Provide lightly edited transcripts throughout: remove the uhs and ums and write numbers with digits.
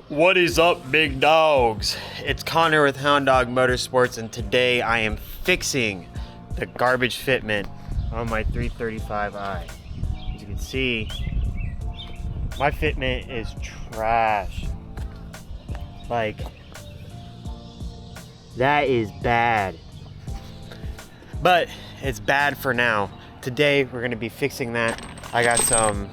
What is up, big dogs? It's Connor with Hound Dog Motorsports, and today I am fixing the garbage fitment on my 335i. As you can see, my fitment is trash. Like, that is bad. But it's bad for now. Today we're gonna be fixing that. I got some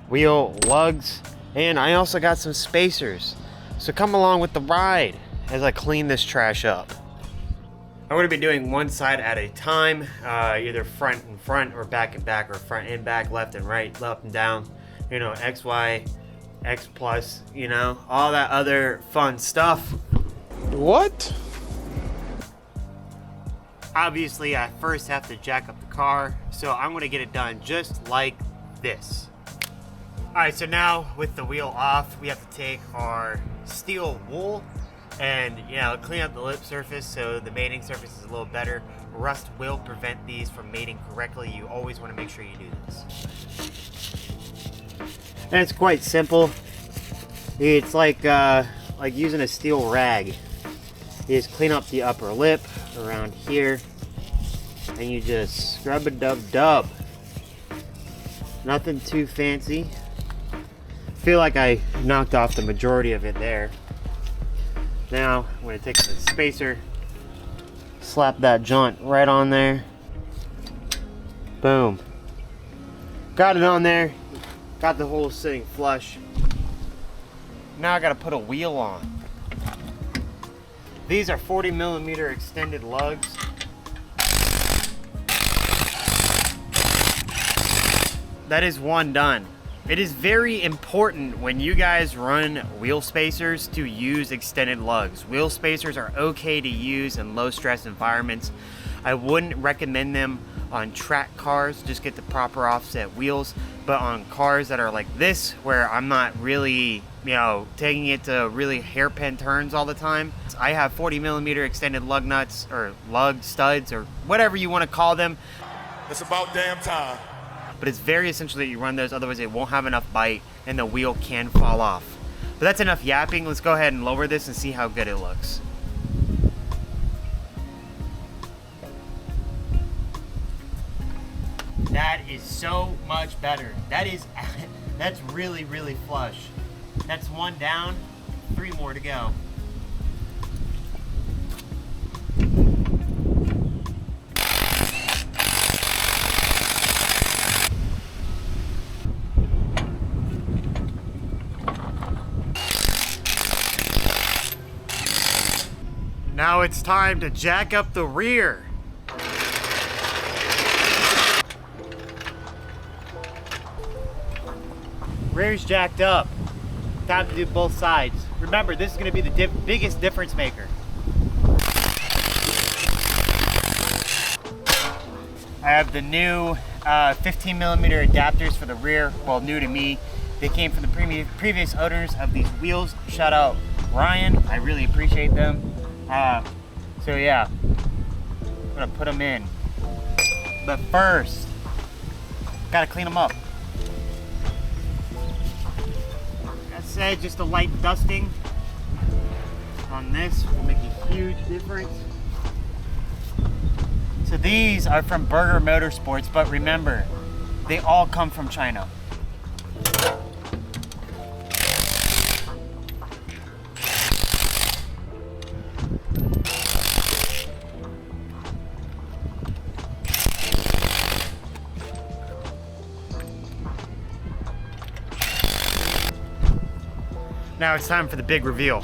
wheel lugs, and I also got some spacers. So come along with the ride as I clean this trash up. I'm gonna be doing one side at a time, either front and front, or back and back, or front and back, left and right, up and down, you know, X, Y, X plus, you know, all that other fun stuff. What? Obviously, I first have to jack up the car, so I'm gonna get it done just like this. All right, so now with the wheel off, we have to take our steel wool and, you know, clean up the lip surface so the mating surface is a little better. Rust will prevent these from mating correctly. You always want to make sure you do this. And it's quite simple. It's like using a steel rag. You just clean up the upper lip around here, and you just scrub a dub. Nothing too fancy. Feel like I knocked off the majority of it there. Now I'm going to take the spacer, slap that joint right on there. Boom. Got it on there. Got the hole sitting flush. Now I got to put a wheel on. These are 40mm extended lugs. That is one done. It is very important when you guys run wheel spacers to use extended lugs. Wheel spacers are okay to use in low stress environments. I wouldn't recommend them on track cars, just get the proper offset wheels. But on cars that are like this, where I'm not really, you know, taking it to really hairpin turns all the time, I have 40mm extended lug nuts, or lug studs, or whatever you want to call them. It's about damn time. But it's very essential that you run those, otherwise it won't have enough bite and the wheel can fall off. But that's enough yapping. Let's go ahead and lower this and see how good it looks. That is so much better. That's really, really flush. That's one down, 3 more to go. Now it's time to jack up the rear. Rear's jacked up. Time to do both sides. Remember, this is going to be the biggest difference maker. I have the new 15mm adapters for the rear. Well, new to me. They came from the previous owners of these wheels. Shout out Ryan. I really appreciate them. So yeah, I'm gonna put them in. But first, gotta clean them up. Like I said, just a light dusting on this will make a huge difference. So these are from Burger Motorsports, but remember, they all come from China. Now it's time for the big reveal.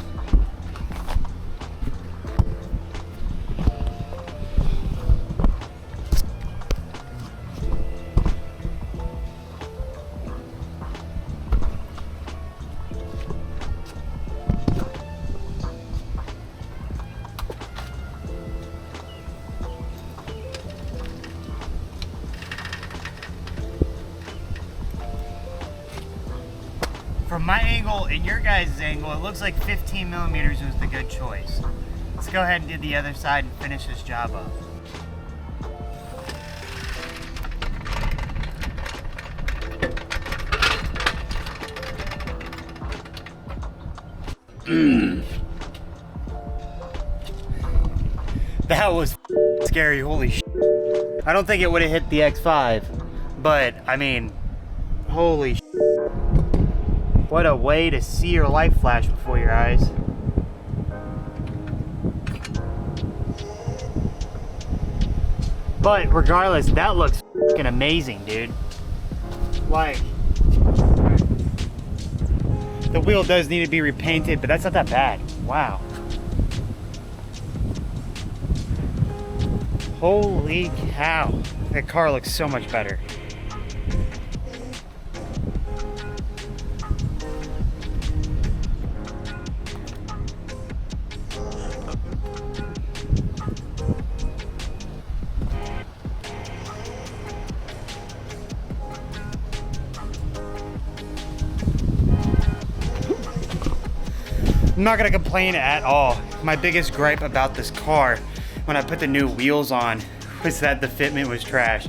From my angle and your guys' angle, it looks like 15mm was the good choice. Let's go ahead and do the other side and finish this job up. That was scary, holy shit. I don't think it would have hit the X5, but I mean, holy shit. What a way to see your life flash before your eyes. But regardless, that looks fucking amazing, dude. Like, the wheel does need to be repainted, but that's not that bad. Wow. Holy cow. That car looks so much better. I'm not gonna complain at all. My biggest gripe about this car when I put the new wheels on was that the fitment was trash.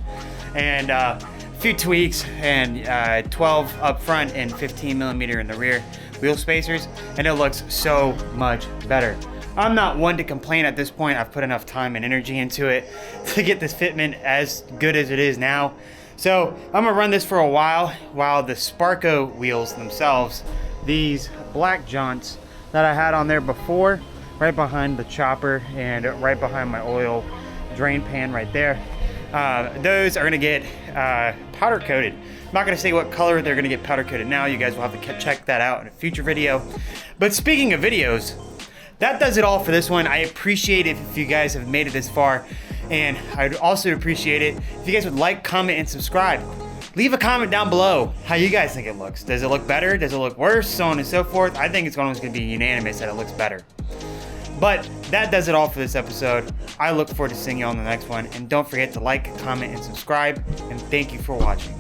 And a few tweaks and 12 up front and 15 millimeter in the rear wheel spacers, and it looks so much better. I'm not one to complain at this point. I've put enough time and energy into it to get this fitment as good as it is now. So I'm gonna run this for a while the Sparco wheels themselves, these black jaunts that I had on there before, right behind the chopper and right behind my oil drain pan right there. Those are gonna get powder coated. I'm not gonna say what color they're gonna get powder coated now. You guys will have to check that out in a future video. But speaking of videos, that does it all for this one. I appreciate it if you guys have made it this far. And I'd also appreciate it if you guys would like, comment, and subscribe. Leave a comment down below how you guys think it looks. Does it look better? Does it look worse? So on and so forth. I think it's almost gonna be unanimous that it looks better. But that does it all for this episode. I look forward to seeing you on the next one. And don't forget to like, comment, and subscribe. And thank you for watching.